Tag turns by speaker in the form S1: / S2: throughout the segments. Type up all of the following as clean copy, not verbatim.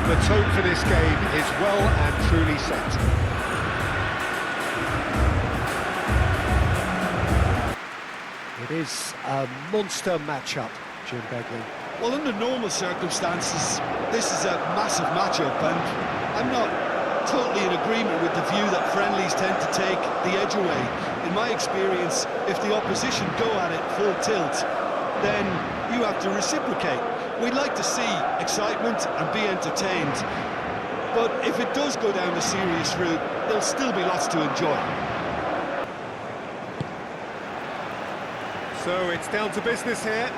S1: The tone for this game is well and truly set. It is a monster matchup, Jim Begley.
S2: Well, under normal circumstances, this is a massive matchup, and I'm not totally in agreement with the view that friendlies tend to take the edge away. In my experience, if the opposition go at it full tilt, then you have to reciprocate. We'd like to see excitement and be entertained, but if it does go down the serious route, there'll still be lots to enjoy.
S1: So it's down to business here.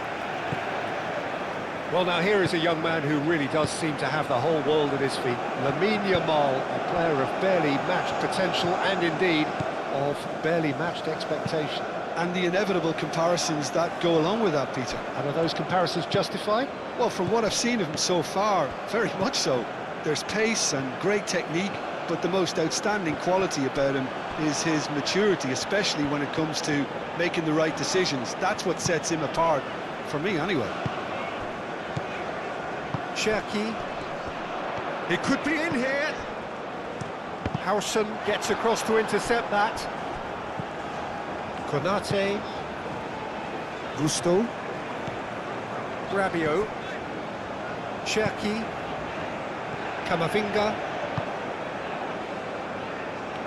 S1: Well, now here is a young man who really does seem to have the whole world at his feet. Lamine Yamal, a player of barely matched potential and indeed of barely matched expectation.
S2: And the inevitable comparisons that go along with that, Peter.
S1: And are those comparisons justified?
S2: Well, from what I've seen of him so far, very much so. There's pace and great technique, but the most outstanding quality about him is his maturity, especially when it comes to making the right decisions. That's what sets him apart, for me anyway.
S1: Cherki. It could be in here. Howson gets across to intercept that. Konate.
S2: Gusto.
S1: Rabiot. Cherki. Camavinga.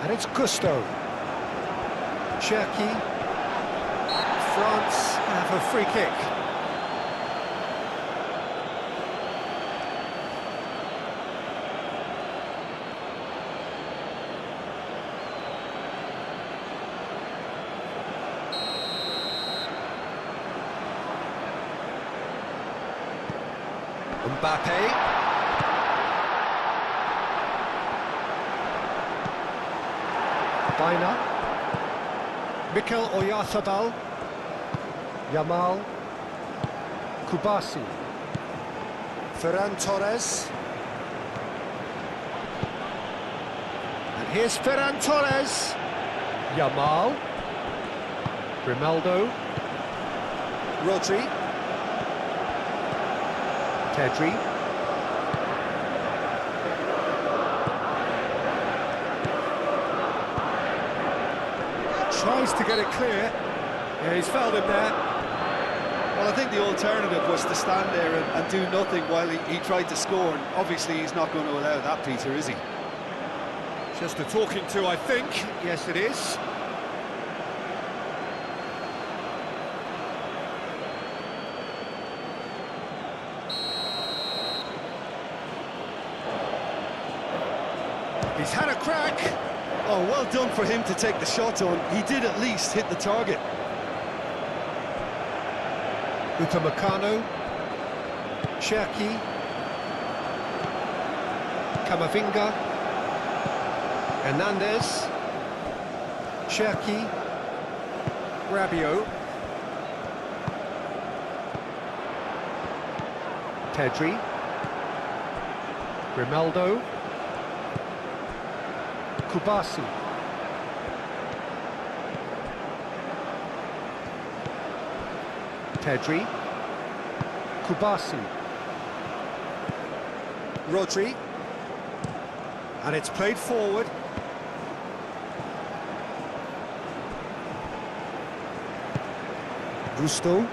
S1: And it's Gusto. Cherki. France have a free kick. Mbappe. Baina. Mikel Oyarzabal. Yamal. Kubasi. Ferran Torres. And here's Ferran Torres. Yamal. Grimaldo. Rodri. Pedri. Tries to get it clear. Yeah, he's fouled him there.
S2: Well, I think the alternative was to stand there and do nothing while he tried to score, and obviously he's not going to allow that, Peter, is he?
S1: Just a talking to, I think. Yes, it is. He's had a crack.
S2: Oh, well done for him to take the shot on. He did at least hit the target.
S1: Upamecano. Cherki. Camavinga. Hernandez. Cherki. Rabiot. Pedri. Grimaldo. Kubasi. Pedri. Kubasi. Rodri. And it's played forward.
S2: Gusto.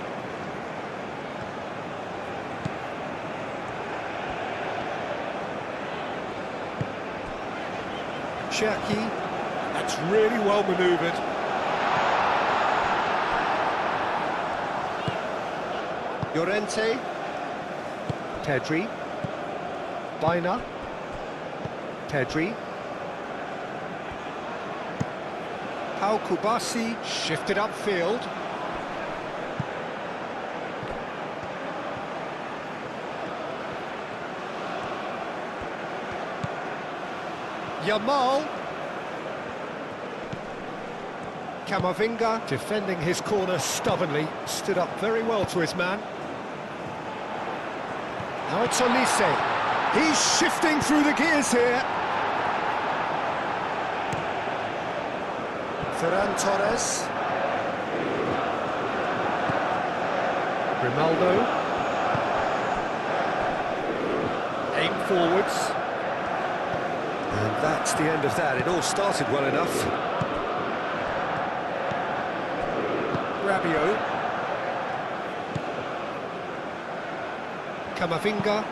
S1: Cherki. That's really well manoeuvred. Llorente. Pedri. Baina. Pedri. Pau Kubasi shifted upfield. Yamal. Camavinga, defending his corner stubbornly, stood up very well to his man. Now it's Olise. He's shifting through the gears here. Ferran Torres. Grimaldo. Aimed forwards. And that's the end of that. It all started well enough. Rabiot. Camavinga.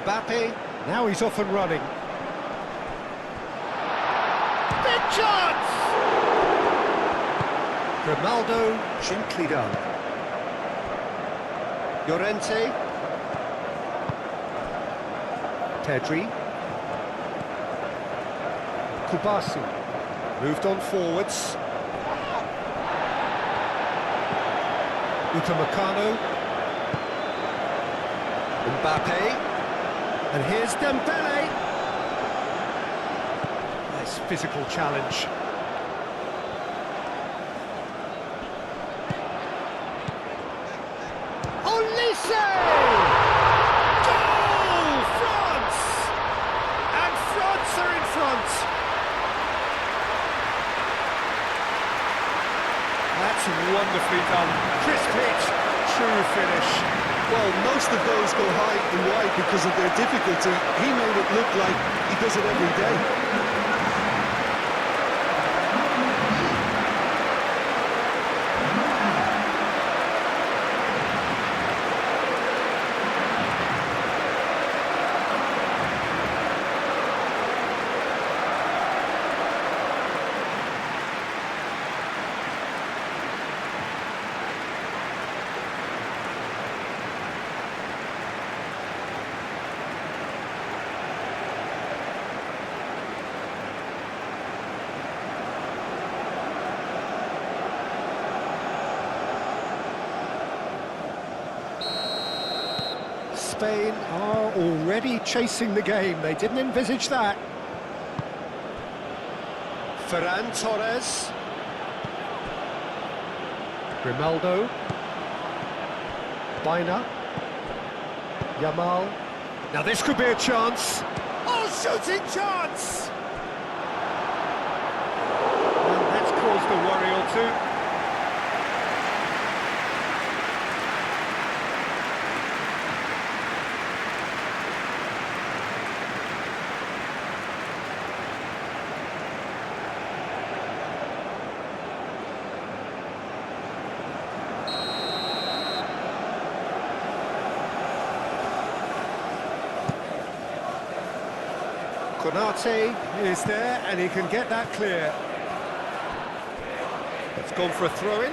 S1: Mbappe. Now he's off and running. Big chance! Grimaldo, gently done. Llorente. Pedri. Kubasi. Moved on forwards. Upamecano. Mbappe. And here's Dembele. Nice physical challenge. Olise! Goal! France! And France are in front. That's wonderfully done. Crisp hit, true finish.
S2: Well, most of those go high and wide because of their difficulty. He made it look like he does it every day.
S1: Spain are already chasing the game. They didn't envisage that. Ferran Torres. Grimaldo. Baina. Yamal. Now this could be a chance. Oh, shooting chance! And that's caused a worry or two. Konate is there, and he can get that clear. It's gone for a throw-in.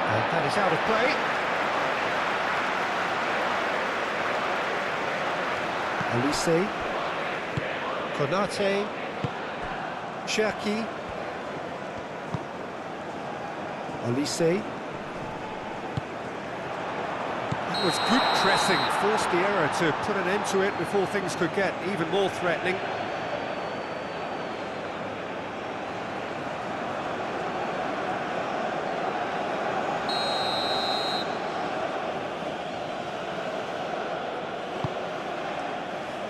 S1: And that is out of play. Olise. Konate. Cherki. Olise. That was good pressing, forced the error to put an end to it before things could get even more threatening.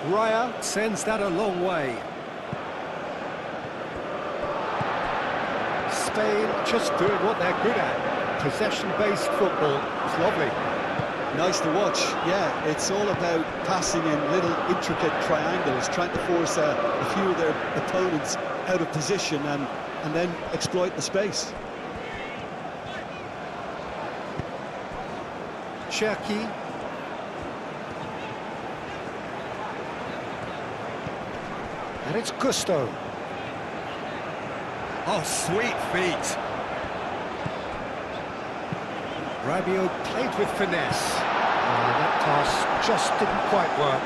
S1: Raya sends that a long way. Spain just doing what they're good at. Possession-based football. It's lovely.
S2: Nice to watch, yeah. It's all about passing in little intricate triangles, trying to force a few of their opponents out of position and then exploit the space.
S1: Cherki. And it's Gusto. Oh, sweet feet. Rabiot played with finesse. That pass just didn't quite work.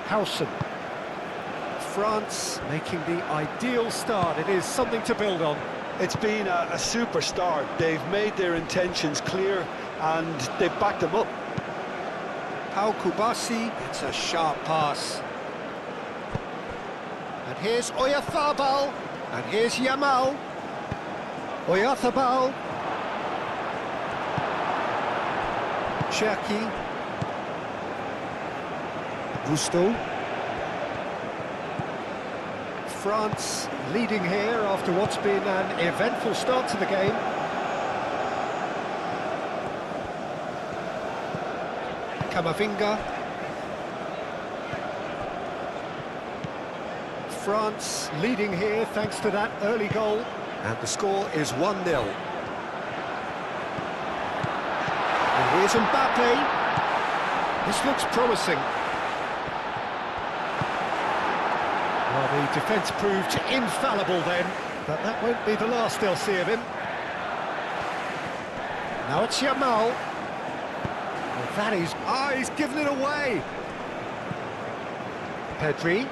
S1: Howson. France making the ideal start. It is something to build on.
S2: It's been a super start. They've made their intentions clear and they've backed them up.
S1: Pau Kubasi, it's a sharp pass. And here's Oyarzabal, and here's Yamal. Oyarzabal. Cherki. Gusto. France leading here after what's been an eventful start to the game. Camavinga. France leading here thanks to that early goal. And the score is 1-0. And here's Mbappe. This looks promising. Well, the defence proved infallible then, but that won't be the last they'll see of him. Now it's Yamal. Well, that is... Ah, he's given it away! Pedri.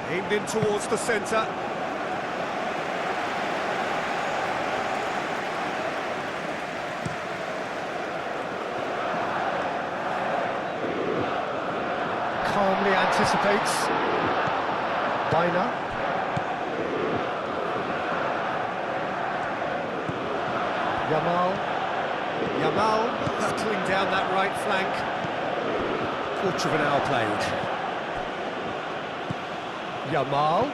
S1: Aimed in towards the centre. Calmly anticipates. Bina. Yamal hurtling down that right flank. Quarter of an hour played. Yamal.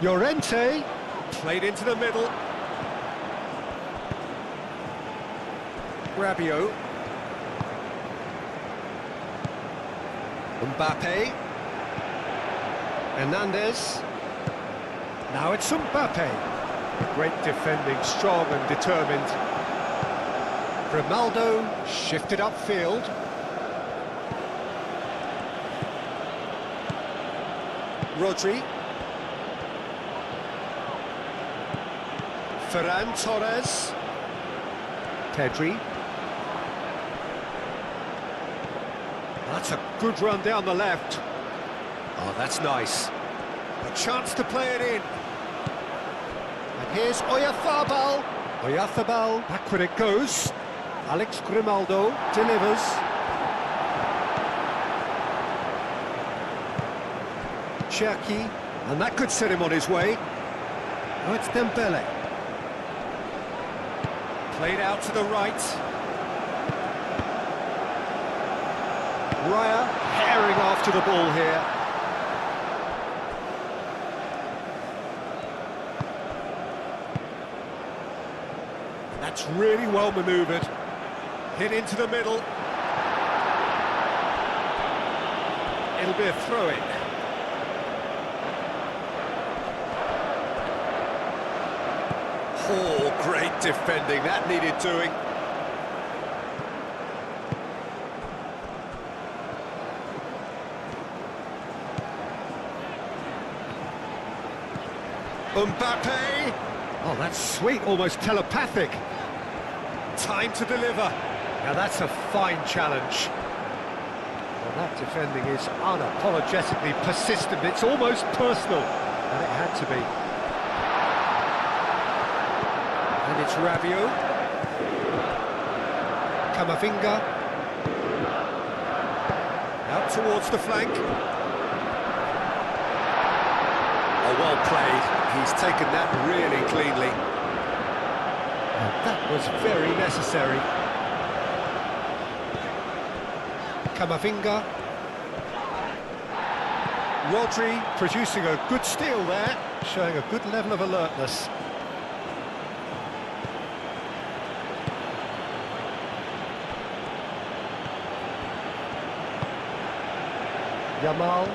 S1: Llorente. Played into the middle. Rabiot. Mbappe. Hernandez. Now it's Mbappe. Great defending, strong and determined. Ronaldo shifted upfield. Rodri. Ferran Torres. Pedri. That's a good run down the left. Oh, that's nice. A chance to play it in. And here's Oyarzabal. Oyarzabal, back when it goes. Alex Grimaldo delivers. Cherki, and that could set him on his way. Oh, it's Dembele. Played out to the right. Raya herring after the ball here. That's really well manoeuvred. Hit into the middle. It'll be a throw-in. Oh, great defending. That needed doing. Mbappe! Oh, that's sweet, almost telepathic. Time to deliver. Now that's a fine challenge. Well, that defending is unapologetically persistent. It's almost personal, and it had to be. And it's Rabiot. Camavinga. Out towards the flank. Oh, well played. He's taken that really cleanly. And that was very necessary. Camavinga. Rodri producing a good steal there, showing a good level of alertness. Yamal.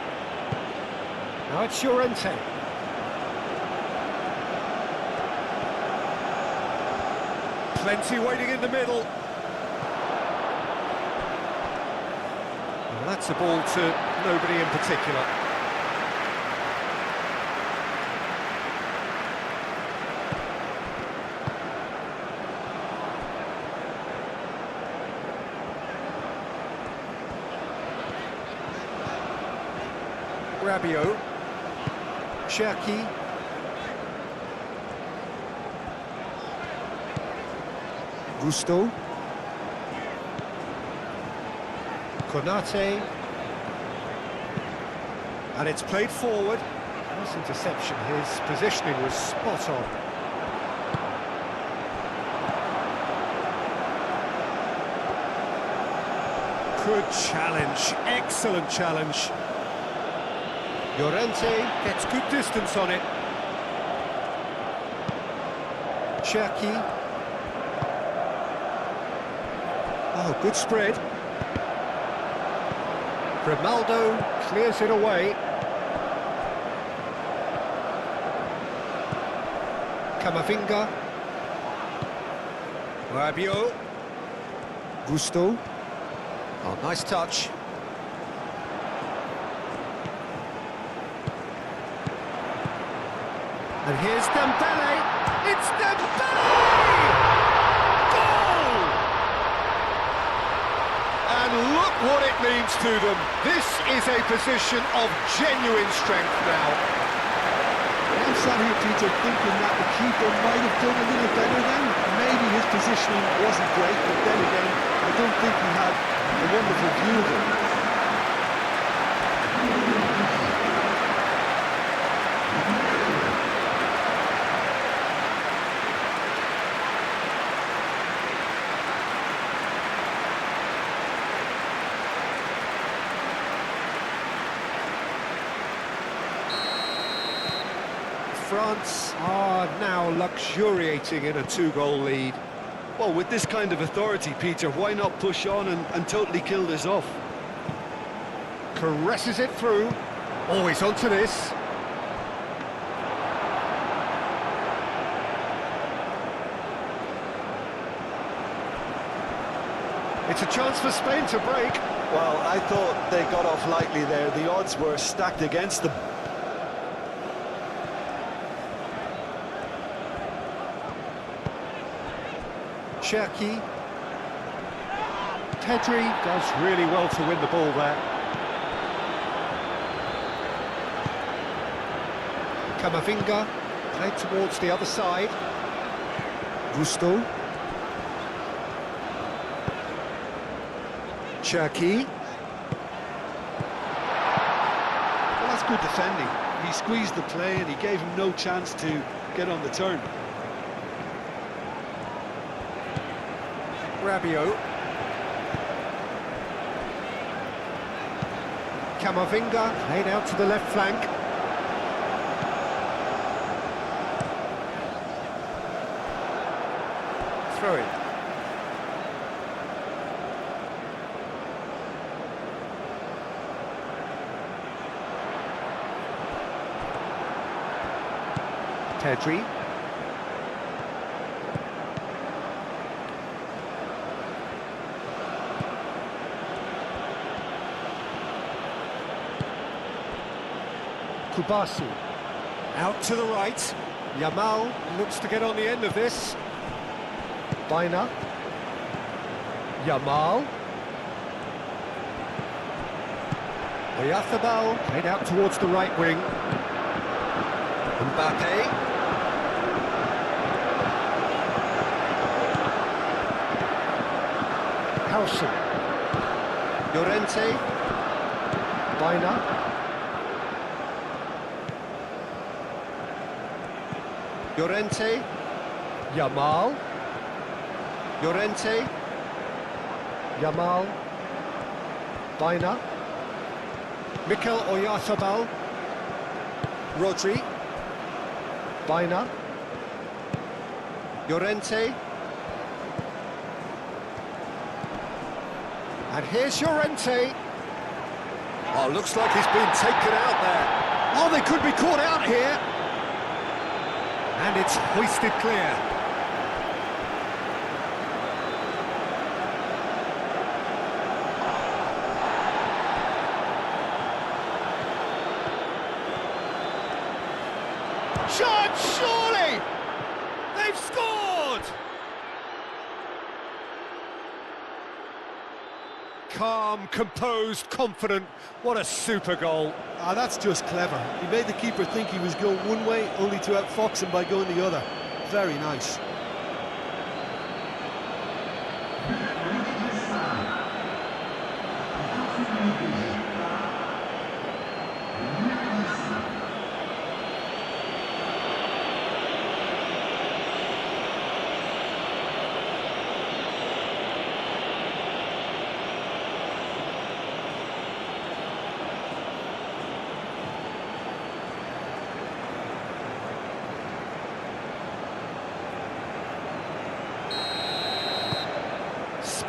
S1: Now it's Llorente. Plenty waiting in the middle. Well, that's a ball to nobody in particular. Rabiot. Cherki. Gusto. Konate. And it's played forward. Nice interception. His positioning was spot on. Good challenge, excellent challenge. Llorente gets good distance on it. Cherki. Oh, good spread. Grimaldo clears it away. Camavinga. Rabiot. Gusto. Oh, nice touch. And here's Dembele. It's Dembele! Goal! And look what it means to them. This is a position of genuine strength now.
S2: I'm sat here, Peter, thinking that the keeper might have done a little better then. Maybe his positioning wasn't great, but then again, I don't think he had a wonderful view of it.
S1: France are now luxuriating in a two-goal lead.
S2: Well, with this kind of authority, Peter, why not push on and totally kill this off?
S1: Caresses it through. Always onto this. It's a chance for Spain to break.
S2: Well, I thought they got off lightly there. The odds were stacked against them.
S1: Cherki. Pedri does really well to win the ball there. Camavinga played towards the other side. Gusto. Cherki.
S2: Well, that's good defending. He squeezed the play and he gave him no chance to get on the turn.
S1: Rabiot. Camavinga played out to the left flank. Throw it. Pedri. Kubasu. Out to the right. Yamal looks to get on the end of this. Baina. Yamal. Oyarzábal played out towards the right wing. Mbappe. Howson. Llorente. Baina. Llorente. Yamal. Llorente. Yamal. Baina. Mikel Oyarzábal. Rodri. Baina. Llorente. And here's Llorente. Oh, looks like he's been taken out there. Oh, they could be caught out here. And it's hoisted clear. Shot, surely! They've scored! Calm, composed, confident. What a super goal.
S2: Ah, that's just clever. He made the keeper think he was going one way, only to outfox him by going the other. Very nice.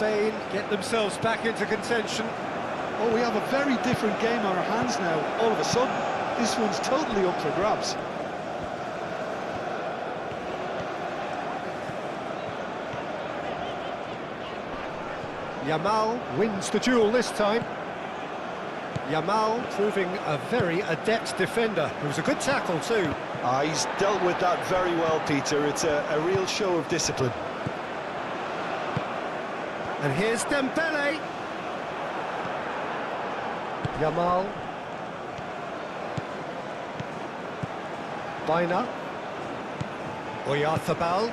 S1: Spain get themselves back into contention.
S2: Oh, we have a very different game on our hands now, all of a sudden. This one's totally up for grabs.
S1: Yamal wins the duel this time. Yamal proving a very adept defender. It was a good tackle too.
S2: He's dealt with that very well, Peter. It's a real show of discipline.
S1: And here's Dembele. Yamal. Baina. Oyarzabal.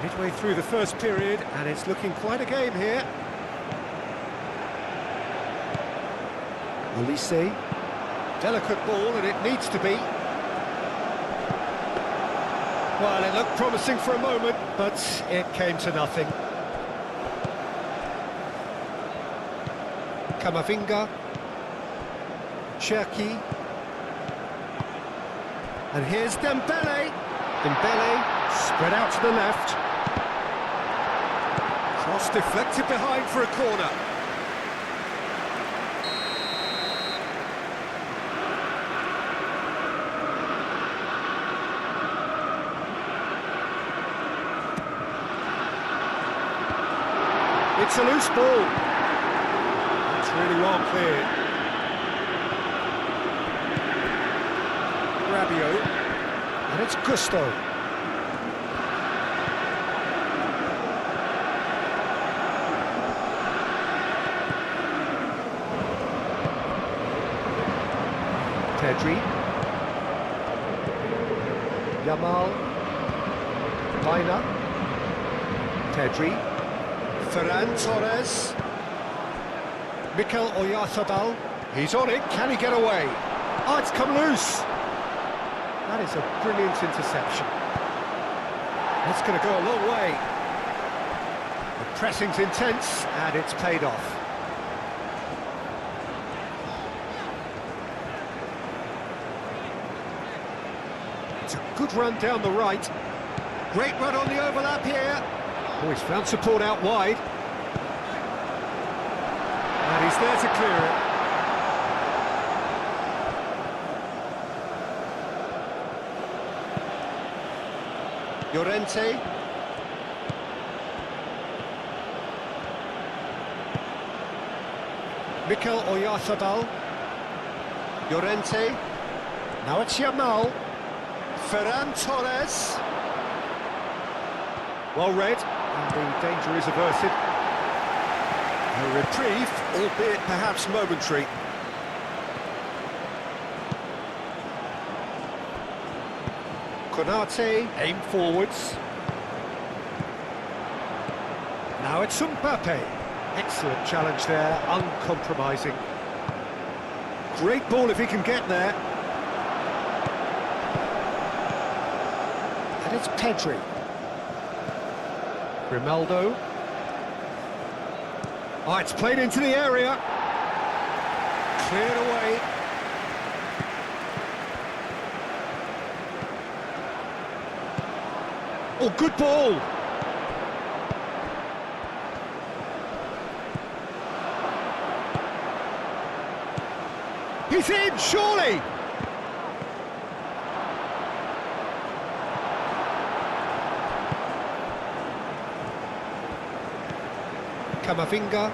S1: Midway through the first period, and it's looking quite a game here. Olise. Delicate ball, and it needs to be. Well, it looked promising for a moment, but it came to nothing. Camavinga. Cherki. And here's Dembele. Dembele spread out to the left. Cross deflected behind for a corner. It's a loose ball. It's really well cleared. Rabiot. And it's Gusto. Pedri. Yamal. Baina. Pedri. Ferran Torres. Mikel Oyarzabal. He's on it. Can he get away? Oh, it's come loose. That is a brilliant interception. That's going to go a long way. The pressing's intense, and it's paid off. It's a good run down the right. Great run on the overlap here. Oh, he's found support out wide. And he's there to clear it. Llorente. Mikel Oyarzabal. Llorente. Now it's Yamal. Ferran Torres. Well read, and the danger is averted. A reprieve, albeit perhaps momentary. Konate, aim forwards. Now it's Mbappe. Excellent challenge there, uncompromising. Great ball if he can get there. And it's Pedri. Grimaldo. Oh, it's played into the area. Cleared away. Oh, good ball. He's in, surely. Camavinga.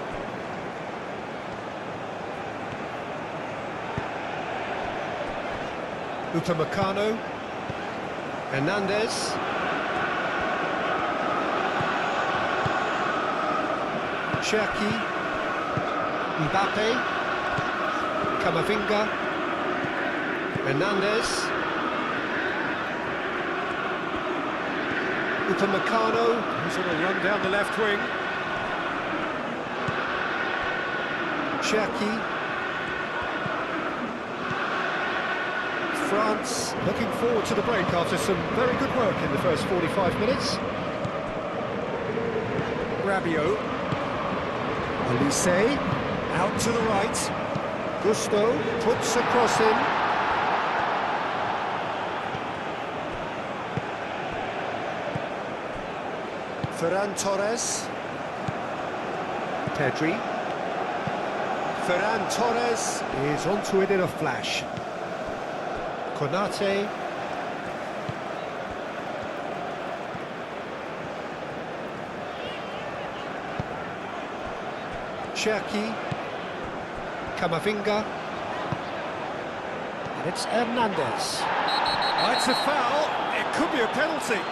S1: Upamecano. Hernandez. Cherki. Mbappe. Camavinga. Hernandez. Upamecano, who's on a run down the left wing. Cherki. France looking forward to the break after some very good work in the first 45 minutes. Rabiot. Olise. Out to the right. Gusto puts a cross in. Ferran Torres. Pedri. Ferran Torres is onto it in a flash. Konate. Cherki. Camavinga. And it's Hernandez. It's a foul. It could be a penalty.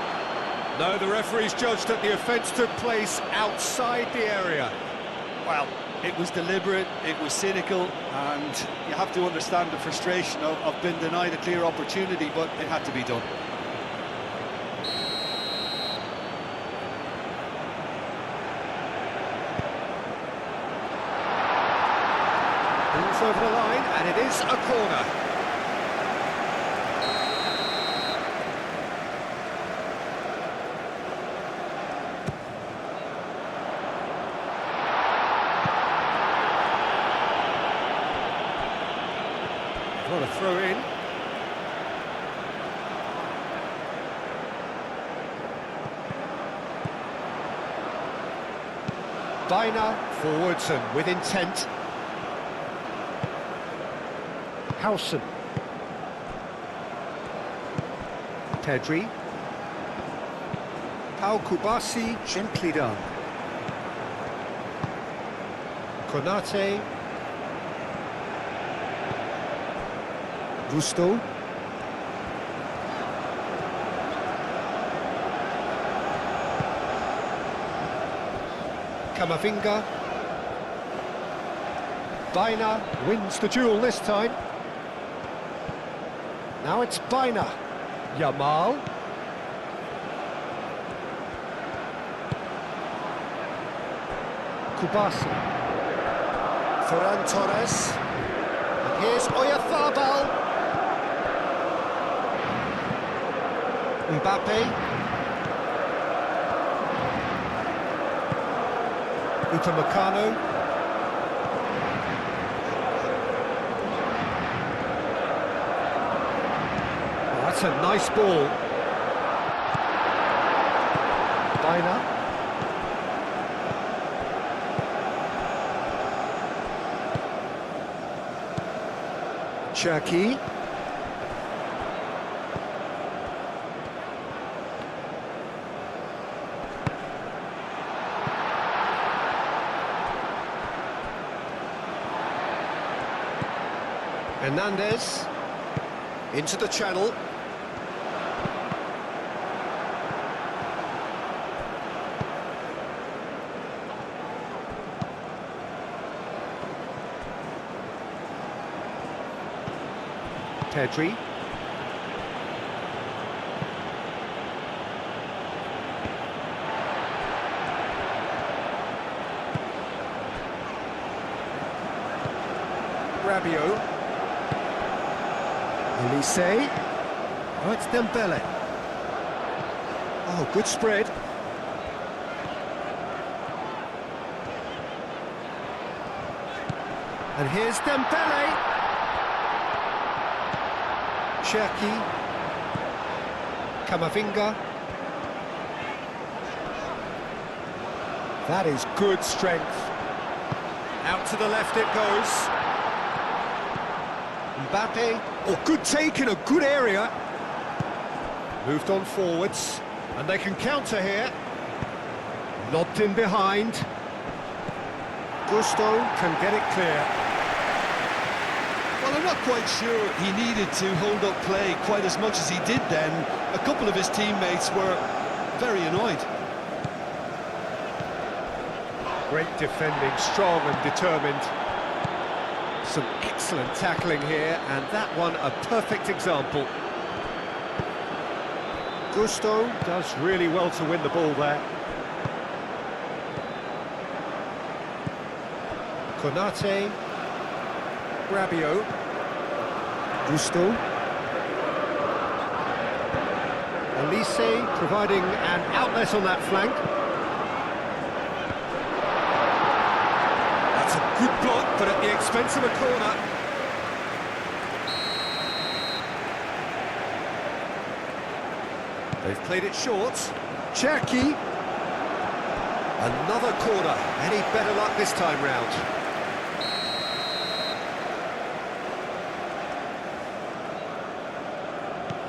S1: No, the referee's judged that the offence took place outside the area.
S2: Well, it was deliberate, it was cynical, and you have to understand the frustration of being denied a clear opportunity, but it had to be done.
S1: Ball's over the line, and it is a corner. What a throw in. Bina forwards and with intent. Howson. Pedri. Pau Kubasi, gently done. Konate. Gusto. Camavinga. Bina wins the duel this time. Now it's Bina. Yamal. Kubasi. Ferran Torres. And here's Oyarzabal. Mbappe. Upamecano. Oh, that's a nice ball. Bina. Cherki. Hernandez into the channel. Pedri. Rabiot. Elise. Oh, it's Dembele. Oh, good spread. And here's Dembele. Cherki. Camavinga. That is good strength. Out to the left it goes. Mbappe, oh, good take in a good area. Moved on forwards, and they can counter here. Lobbed in behind. Gusto can get it clear.
S2: Well, I'm not quite sure he needed to hold up play quite as much as he did then. A couple of his teammates were very annoyed.
S1: Great defending, strong and determined. Some excellent tackling here, and that one a perfect example. Gusto does really well to win the ball there. Konate. Rabiot. Gusto. Elise providing an outlet on that flank. That's a good block, but at the expense of a corner. They've played it short. Cherki. Another corner. Any better luck this time round?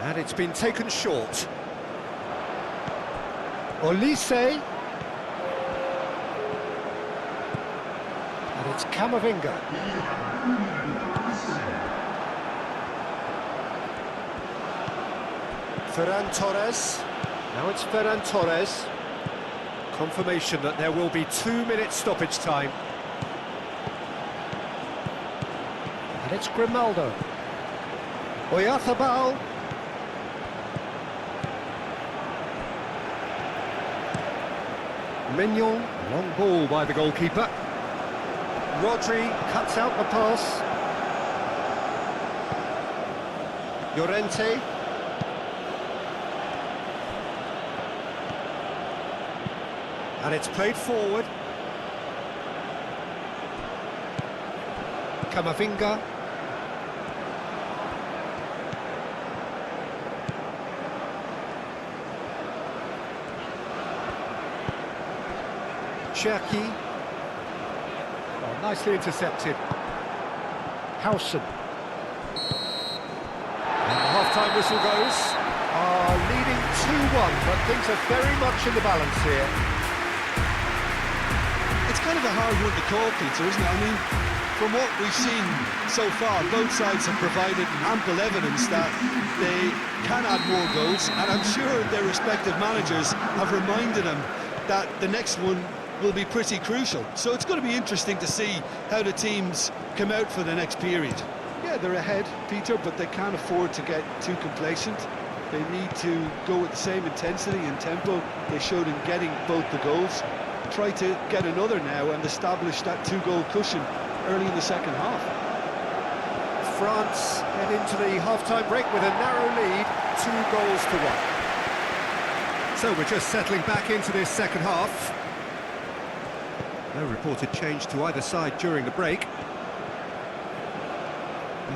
S1: And it's been taken short. Olise. And it's Camavinga. Ferran Torres. Now it's Ferran Torres. Confirmation that there will be 2 minutes stoppage time. And it's Grimaldo. Oyarzabal. Mignon, long ball by the goalkeeper. Rodri cuts out the pass. Llorente. And it's played forward. Camavinga. Cherki. Oh, nicely intercepted. Howson. And the half-time whistle goes. Leading 2-1, but things are very much in the balance here.
S2: It's kind of a hard one to call, Peter, isn't it? I mean, from what we've seen so far, both sides have provided ample evidence that they can add more goals, and I'm sure their respective managers have reminded them that the next one will be pretty crucial. So it's going to be interesting to see how the teams come out for the next period. Yeah, they're ahead, Peter, but they can't afford to get too complacent. They need to go with the same intensity and tempo they showed in getting both the goals. Try to get another now and establish that two-goal cushion early in the second half.
S1: France head into the half-time break with a narrow lead, 2-1. So we're just settling back into this second half. No reported change to either side during the break.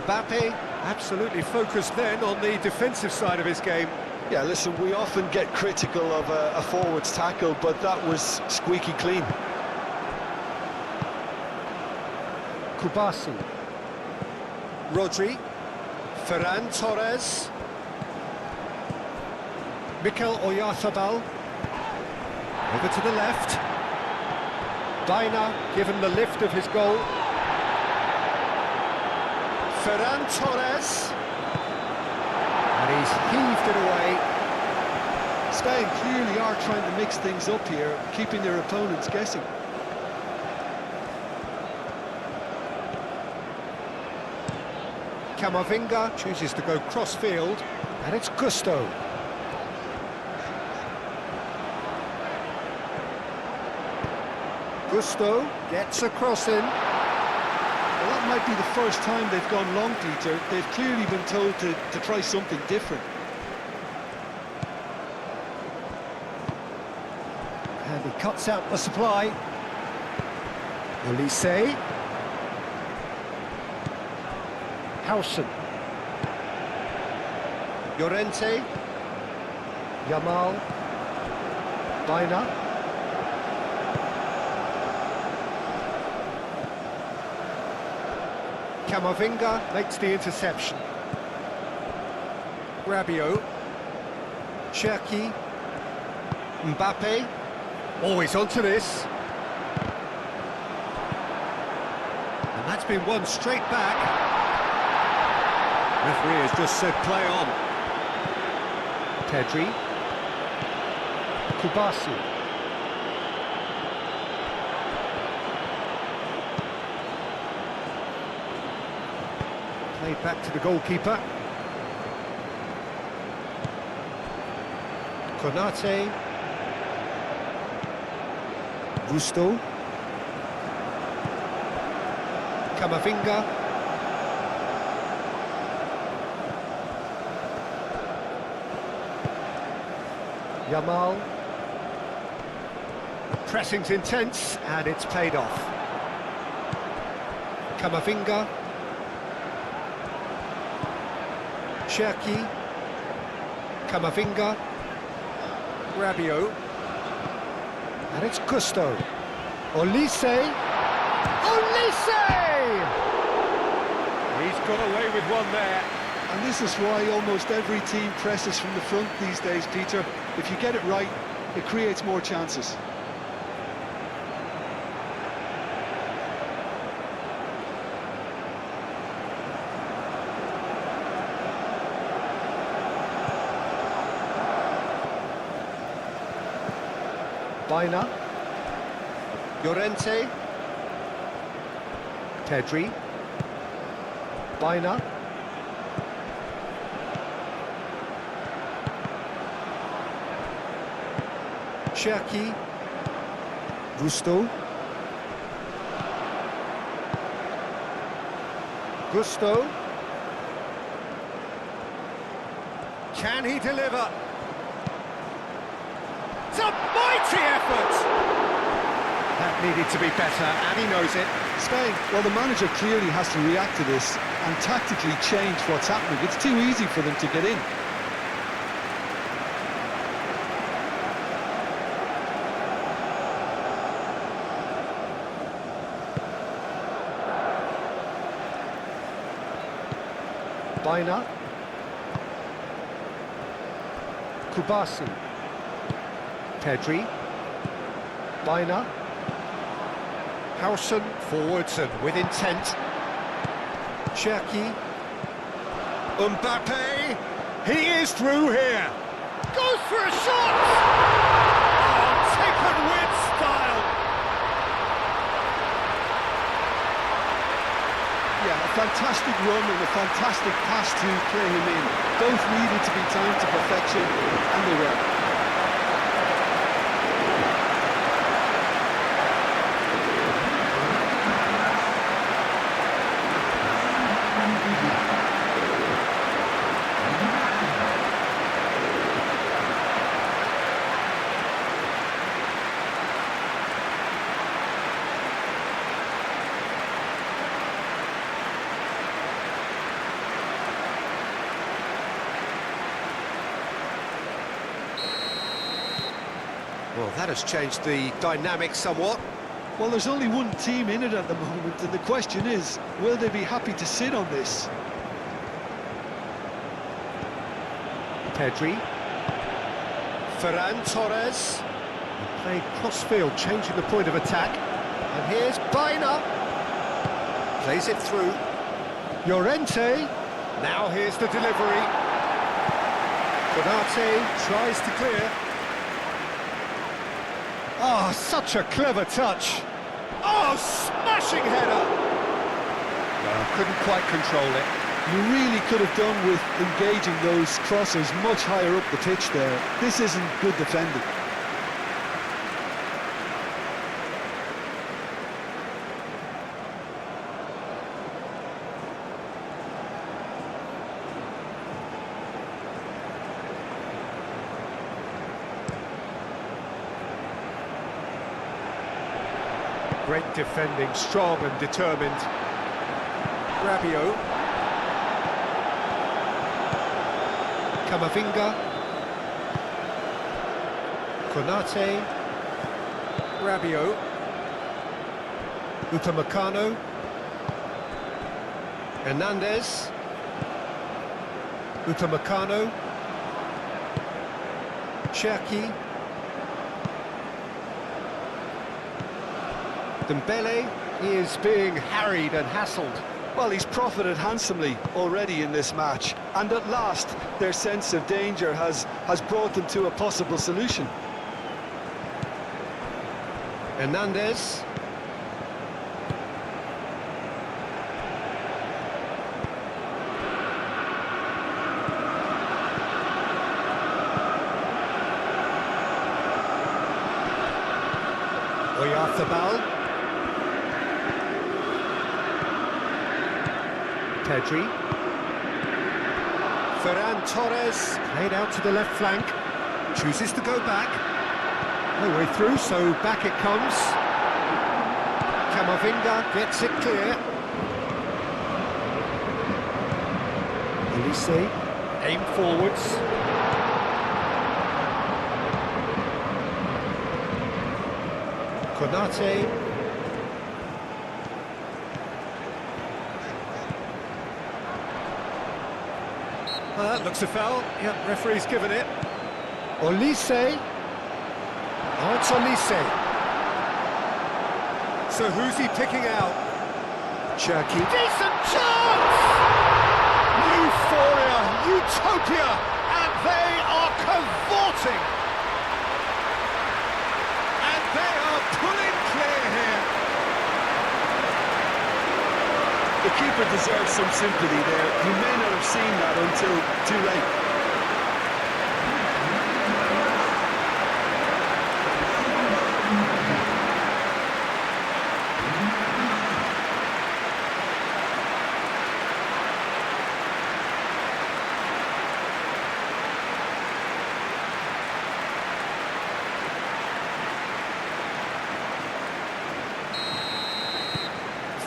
S1: Mbappe absolutely focused then on the defensive side of his game.
S2: Yeah, listen, we often get critical of a forward's tackle, but that was squeaky clean.
S1: Kubasi. Rodri. Ferran Torres. Mikel Oyarzabal. Over to the left. Dina given the lift of his goal. Ferran Torres. And he's heaved it away.
S2: Spain clearly are trying to mix things up here, keeping their opponents guessing.
S1: Camavinga chooses to go cross-field, and it's Gusto. Gusto gets a cross in.
S2: Well, that might be the first time they've gone long, Peter. They've clearly been told to try something different.
S1: And he cuts out the supply. Olise. Howson. Llorente. Yamal. Dina. Camavinga makes the interception. Rabiot. Cherki. Mbappe. Always onto this. And that's been won straight back. Referee has just said play on. Pedri. Kubasi. Played back to the goalkeeper. Konate. Gusto. Camavinga. Yamal. The pressing's intense and it's paid off. Camavinga. Cherki. Camavinga. Rabiot. And it's Gusto. Olise! Olise! He's got away with one there.
S2: And this is why almost every team presses from the front these days, Peter. If you get it right, it creates more chances.
S1: Baina. Llorente. Pedri. Baina. Cherki. Gusto. Gusto. Can he deliver? It's a mighty effort! That needed to be better, and he knows it.
S2: Spain, well, the manager clearly has to react to this and tactically change what's happening. It's too easy for them to get in.
S1: Baina. Kubasi. Pedri. Baina. Howson forwards and with intent. Cherki. Mbappe. He is through here. Goes for a shot! Oh, taken with style.
S2: Yeah, a fantastic run and a fantastic pass to clear him in. Both needed to be timed to perfection, and they were.
S1: Well, that has changed the dynamic somewhat.
S2: Well, there's only one team in it at the moment, and the question is, will they be happy to sit on this?
S1: Pedri. Ferran Torres. He played cross-field, changing the point of attack. And here's Baina. Plays it through. Llorente. Now here's the delivery. Konate tries to clear. Oh, such a clever touch. Oh, smashing header. No, couldn't quite control it.
S2: You really could have done with engaging those crossers much higher up the pitch there. This isn't good defending.
S1: Great defending, strong and determined. Rabiot. Camavinga. Konate. Rabiot. Upamecano. Hernandez. Upamecano. Cherki. Dembele is being harried and hassled.
S2: Well, he's profited handsomely already in this match, and at last their sense of danger has brought them to a possible solution.
S1: Hernandez. Oyarzabal. Pedri. Ferran Torres, played out to the left flank, chooses to go back. No way through, so back it comes. Camavinga gets it clear. Olise, aim forwards. Konate. That looks a foul. Yep, referee's given it. Olise. Oh, it's Olise. So who's he picking out? Cherky. Decent chance! Euphoria, utopia, and they are cavorting. And they are pulling clear here.
S2: The keeper deserves some sympathy there. You may not have seen that until too late.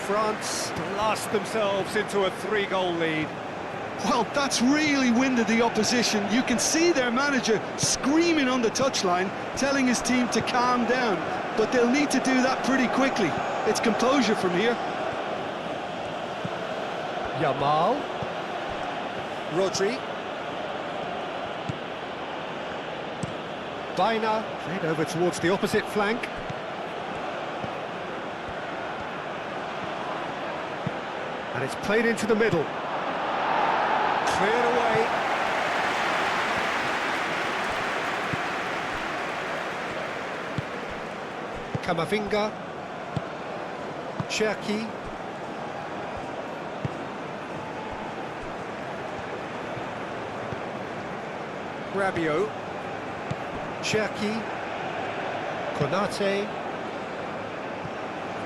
S1: France blast themselves into a 3-goal lead.
S2: Well, that's really winded the opposition. You can see their manager screaming on the touchline, telling his team to calm down. But they'll need to do that pretty quickly. It's composure from here.
S1: Yamal. Rodri. Baina. Played over towards the opposite flank. And it's played into the middle. Cleared away. Kamavinga. Cherky. Rabiot. Cherky. Konate.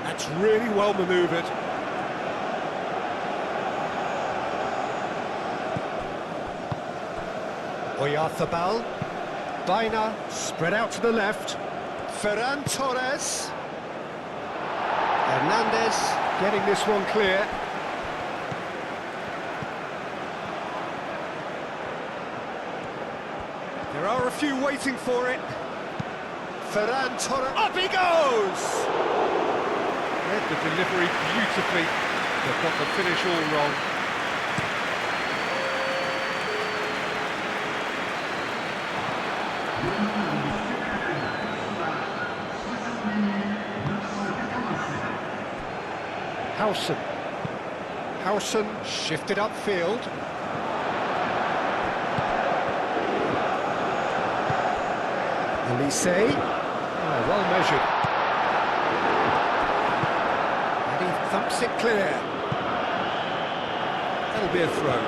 S1: That's really well manoeuvred. Oyarzabal. Baina, spread out to the left. Ferran Torres. Hernandez getting this one clear. There are a few waiting for it. Ferran Torres. Up he goes! Read the delivery beautifully. They've got the finish all wrong. Howson shifted upfield. Olise. Oh, well measured. And he thumps it clear. That'll be a throw.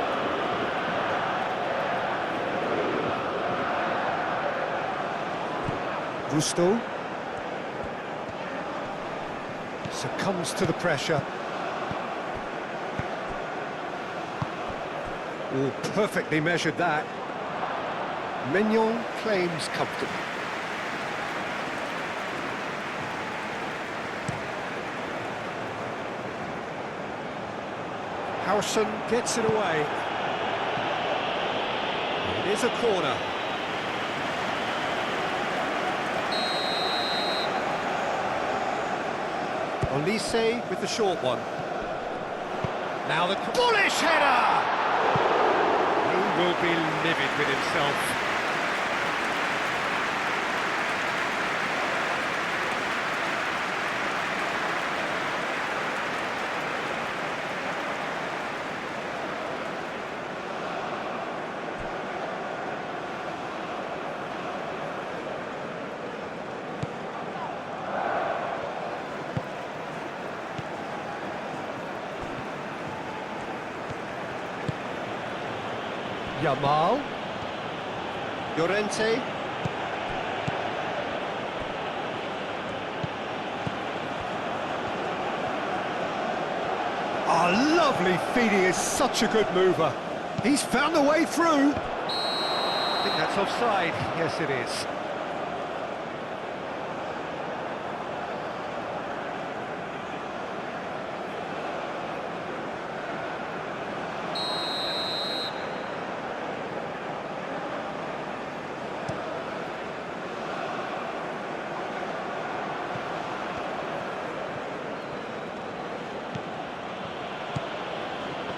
S1: Gusto. Succumbs to the pressure. Oh, perfectly measured that. Mignon claims comfortably. Howson gets it away. It is a corner. Olise with the short one. Now the bullish header! He will be livid with himself. Yamal. Llorente. Oh, lovely feed. He is such a good mover. He's found a way through. I think that's offside. Yes, it is.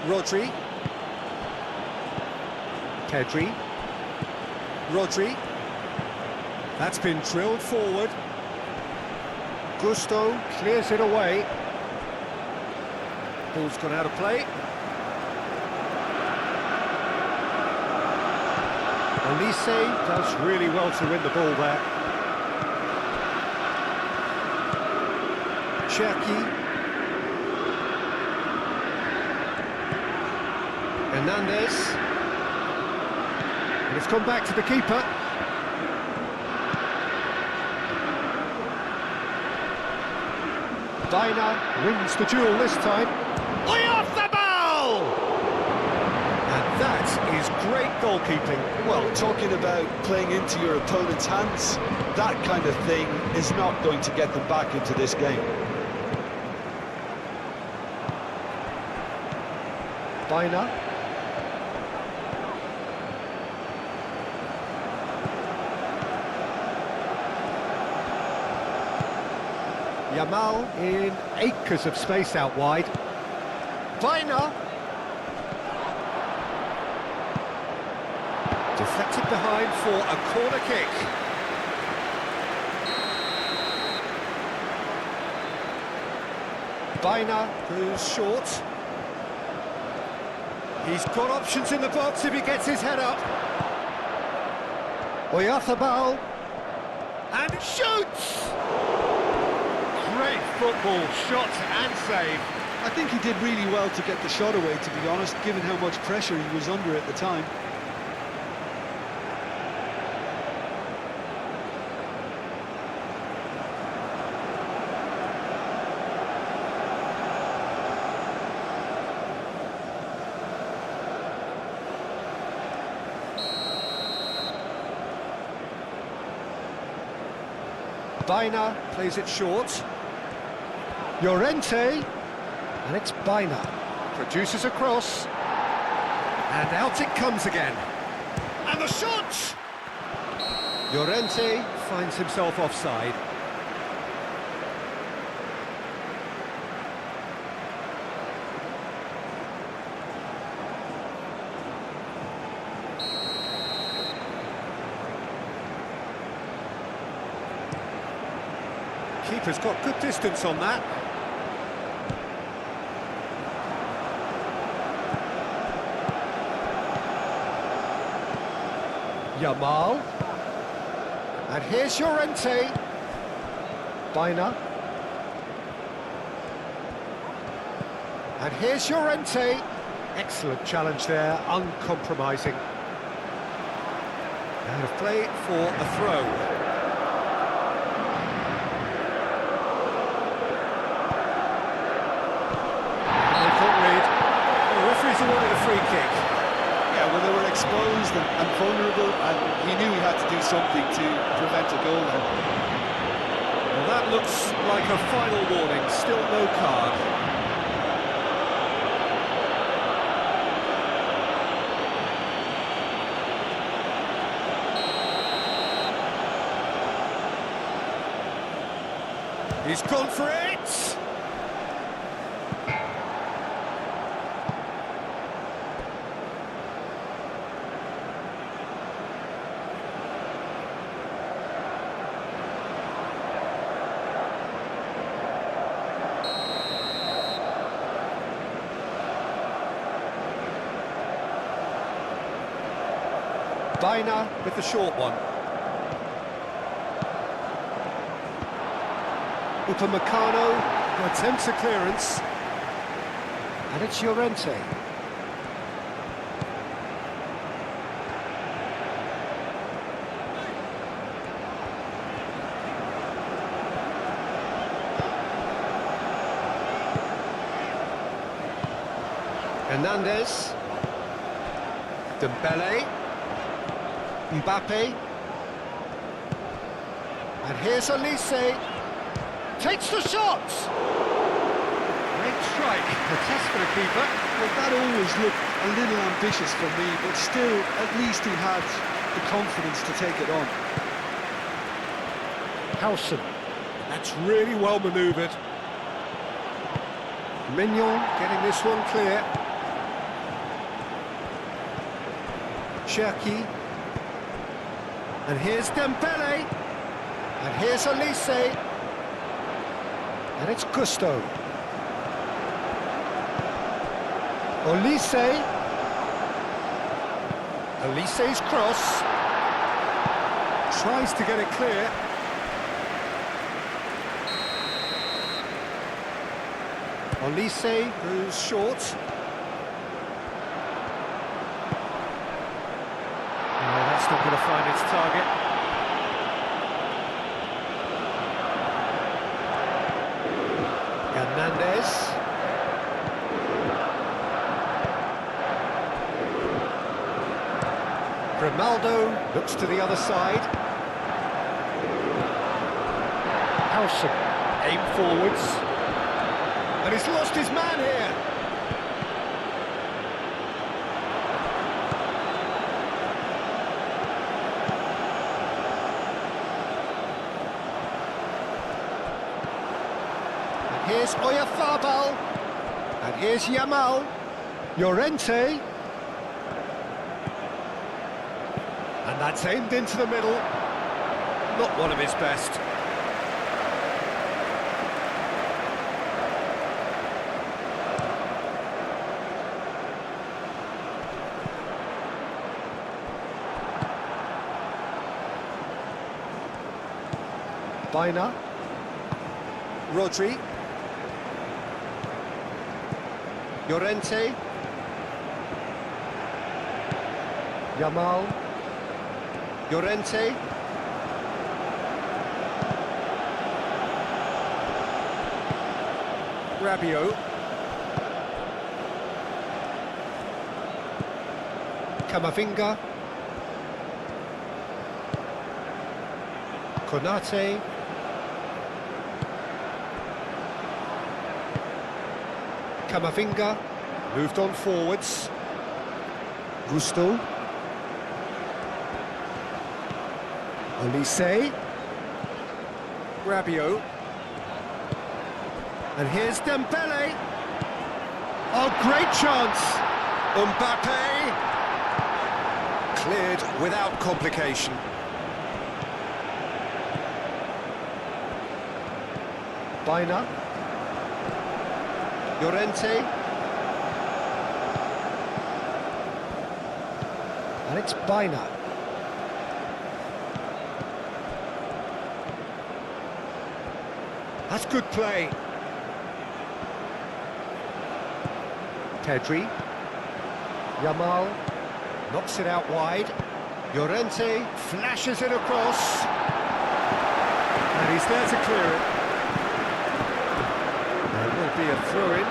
S1: Rodri. Pedri. Rodri. That's been drilled forward. Gusto clears it away. Ball's gone out of play. Olise does really well to win the ball there. Cherki. Hernandez. And it's come back to the keeper. Dina wins the duel this time. Oyarzabal! And that is great goalkeeping.
S2: Well, talking about playing into your opponent's hands, that kind of thing is not going to get them back into this game.
S1: Dina. Yamal in acres of space out wide. Dina. Deflected behind for a corner kick. Dina goes short. He's got options in the box if he gets his head up. Oyarzabal. And shoots! Great football, shot and save.
S2: I think he did really well to get the shot away, to be honest, given how much pressure he was under at the time.
S1: Dina plays it short. Llorente, and it's Dina. Produces a cross. And out it comes again. And the shot! Llorente finds himself offside. Keeper's got good distance on that. Yamal. And here's Llorente. Dina. And here's Llorente. Excellent challenge there, uncompromising. Out of play for a throw. Wanted a free kick.
S2: Yeah, well, they were exposed and vulnerable, and he knew he had to do something to prevent a goal then.
S1: Well, that looks like a final warning, still no card. He's gone for it! Dina with the short one. Upamecano attempts a clearance. And it's Llorente. Hernandez. Dembele. Mbappe. And here's Olise. Takes the shot! Great strike. A test for the keeper.
S2: Well, that always looked a little ambitious for me, but still, at least he had the confidence to take it on.
S1: Howson. That's really well manoeuvred. Mignon getting this one clear. Cherki. And here's Dembele. And here's Olise. And it's Gusto. Olise. Olise's cross. Tries to get it clear. Olise goes short. No, that's not going to find its target. Hernandez. Grimaldo looks to the other side. Howson, aim forwards. And he's lost his man here. And here's Oyarzabal. And here's Yamal. Llorente. And that's aimed into the middle. Not one of his best. Baina. Rodri. Llorente. Yamal. Llorente. Rabiot. Camavinga. Konate. Camavinga. Moved on forwards. Gusto. Olise. Rabiot. And here's Dembele. Oh, great chance. Mbappe. Cleared without complication. Baina. Llorente. And it's Baina. That's good play. Pedri. Yamal knocks it out wide. Llorente flashes it across. And he's there to clear it. There will be a throw-in.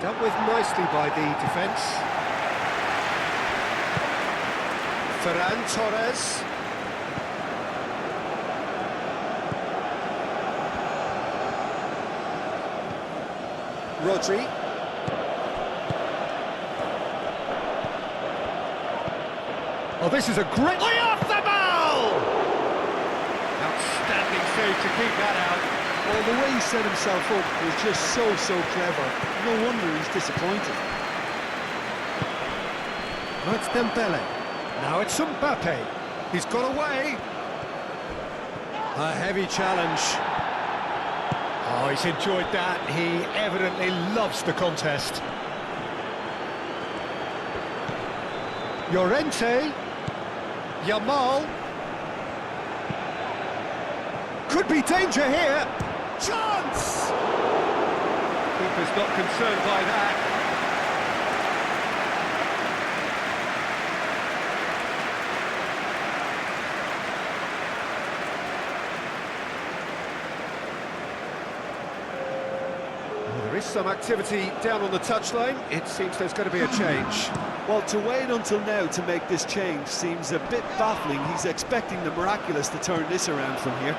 S1: Dealt with nicely by the defence. Ferran Torres. Rodri. Oh, this is a great... Oyarzabal! Outstanding save to keep that out.
S2: Well, the way he set himself up was just so clever. No wonder he's disappointed.
S1: That's Dembele. Now it's Mbappe. He's got away. A heavy challenge. Oh, he's enjoyed that. He evidently loves the contest. Llorente. Yamal. Could be danger here. Chance! Keeper's not concerned by that. There is some activity down on the touchline. It seems there's going to be a change.
S2: Well, to wait until now to make this change seems a bit baffling. He's expecting the miraculous to turn this around from here.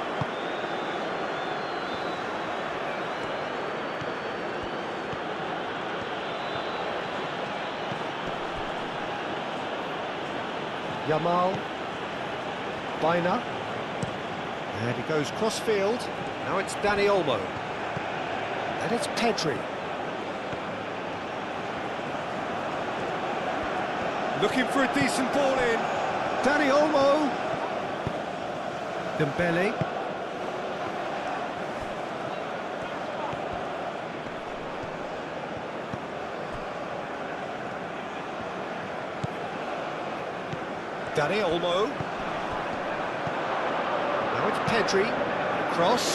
S1: Yamal. Baina. And he goes cross-field. Now it's Dani Olmo. And it's Pedri. Looking for a decent ball in. Dani Olmo. Dembele. Dani Olmo. Now it's Pedri. Cross.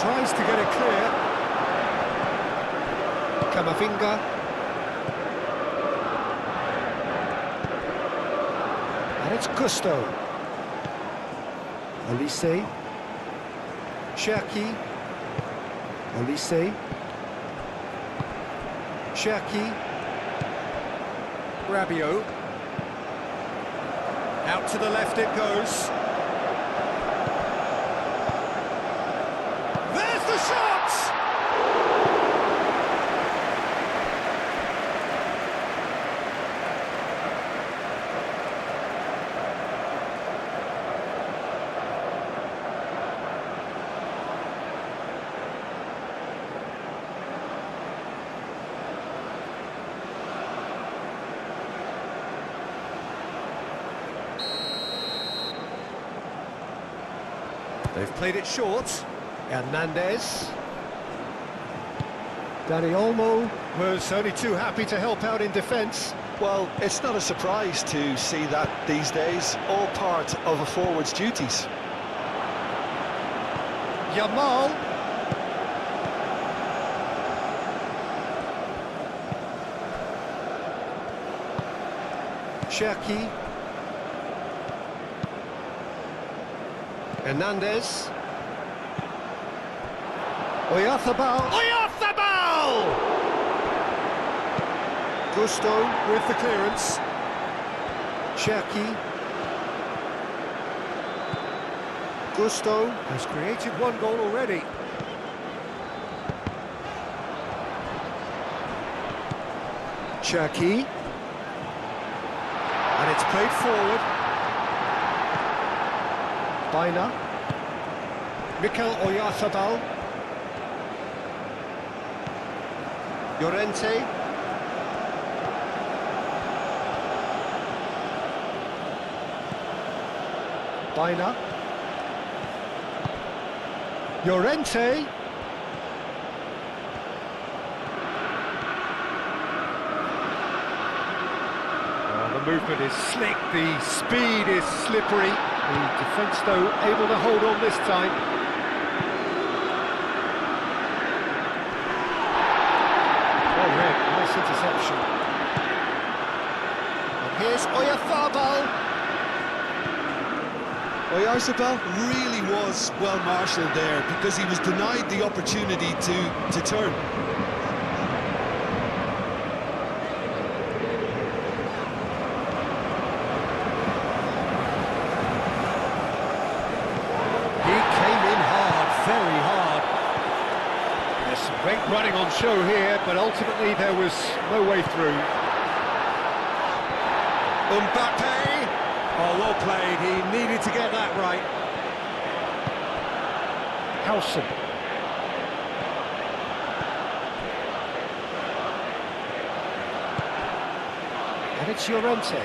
S1: Tries to get it clear. Camavinga. And it's Gusto. Olise. Cherki. Olise. Cherki. Rabiot. Out to the left it goes. There's the shot! They've played it short. Hernandez. Dani Olmo was only too happy to help out in defence.
S2: Well, it's not a surprise to see that these days, all part of a forward's duties.
S1: Yamal. Cherki. Hernandez. Oyarzabal. Oyarzabal! Gusto with the clearance. Cherki. Gusto has created one goal already. Cherki. And it's played forward. Baina. Mikel Oyarzabal. Llorente. Baina. Llorente. The movement is slick, the speed is slippery. The defence, though, able to hold on this time. Oh, red, nice interception. And here's Oyarzabal.
S2: Oyarzabal really was well marshalled there because he was denied the opportunity to turn.
S1: Great running on show here, but ultimately there was no way through. Mbappe! Oh, well played. He needed to get that right. Howson. And it's Llorente.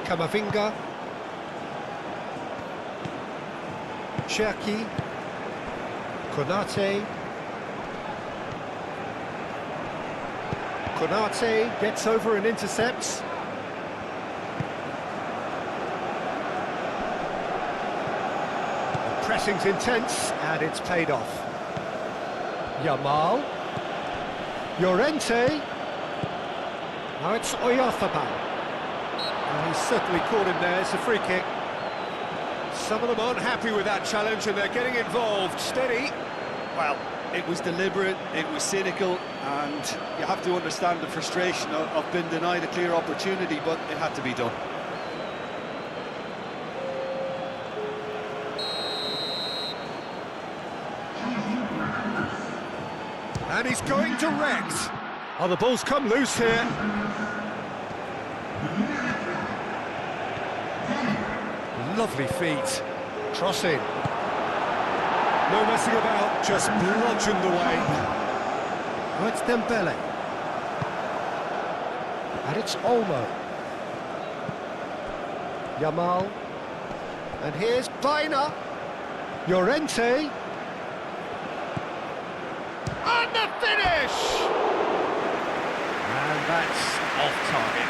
S1: Camavinga. Cherki, Konate. Konate gets over and intercepts. The pressing's intense and it's paid off. Yamal. Llorente. Now it's Oyarzabal. And he's certainly caught him there. It's a free kick. Some of them aren't happy with that challenge and they're getting involved. Steady.
S2: Well, it was deliberate, it was cynical, and you have to understand the frustration of being denied a clear opportunity, but it had to be done.
S1: And he's going direct. Oh, the ball's come loose here. Lovely feet. Cross in. No messing about, just bludgeoned away. Oh, it's Dembele. And it's Olmo. Yamal. And here's Baina. Llorente. And the finish! And that's off target.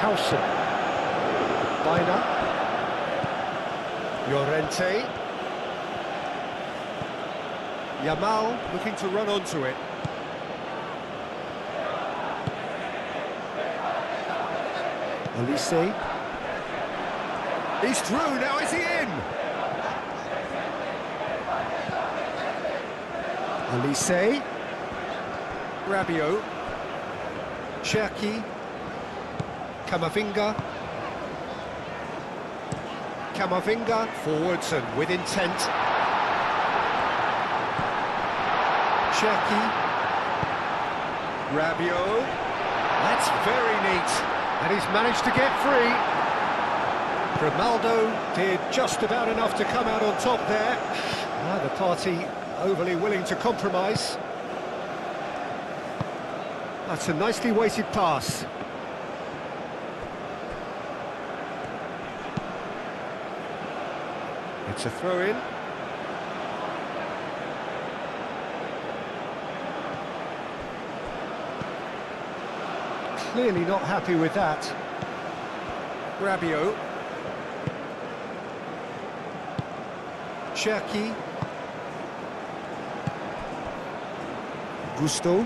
S1: Howson. Baina. Llorente. Yamal looking to run onto it. Olise. He's through, now is he in? Olise. Rabiot. Cherki. Camavinga forwards and with intent. Cherki. Rabiot. That's very neat. And he's managed to get free. Grimaldo did just about enough to come out on top there. The party overly willing to compromise. That's a nicely weighted pass. It's a throw-in. Clearly not happy with that. Rabiot. Cherki. Gusto.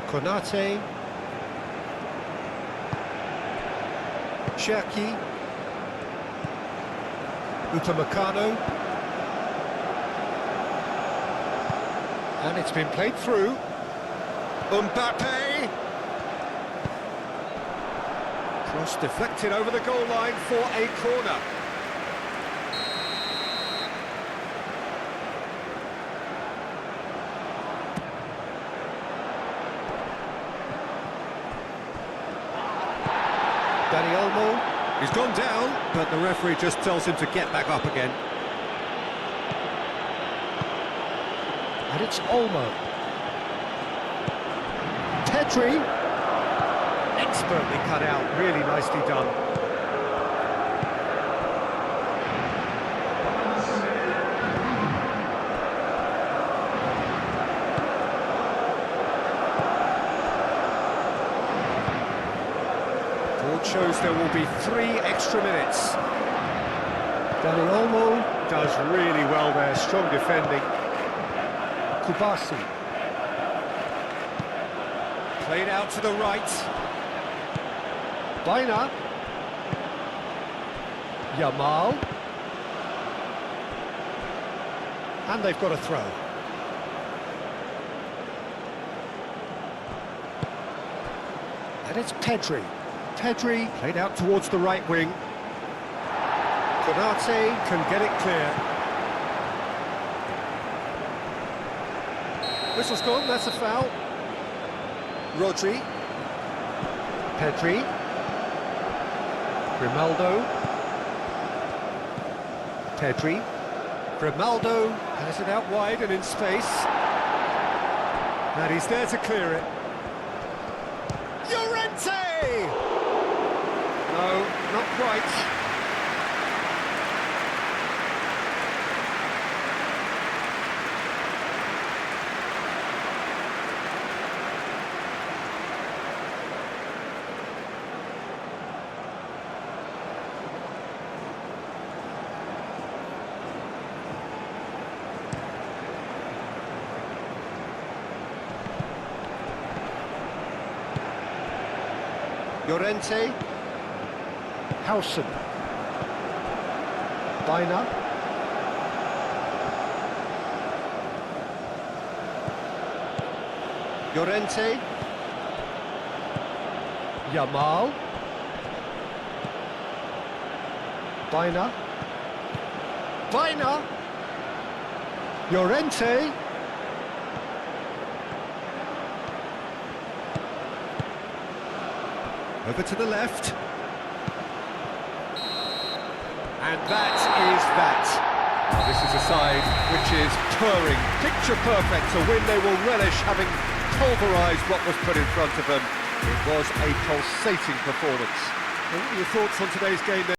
S1: Konate. Cherki. Upamecano. And it's been played through. Mbappe. Cross deflected over the goal line for a corner. Dani Olmo. He's gone down, but the referee just tells him to get back up again. And it's Olmo. Pedri. Expertly cut out, really nicely done. Shows there will be 3 extra minutes. Dani Olmo does really well there, strong defending. Kubasi. Played out to the right. Baina. Yamal. And they've got a throw. And it's Pedri. Pedri played out towards the right wing. Konate can get it clear. Whistle's gone, that's a foul. Rodri. Pedri. Grimaldo. Pedri. Grimaldo has it out wide and in space. And he's there to clear it. Llorente! No, not quite. Llorente. Howson. Biner. Llorente. Yamal. Biner. Biner. Llorente. Over to the left. And that is that. Now, this is a side which is purring, picture perfect, a win they will relish, having pulverised what was put in front of them. It was a pulsating performance. What are your thoughts on today's game then?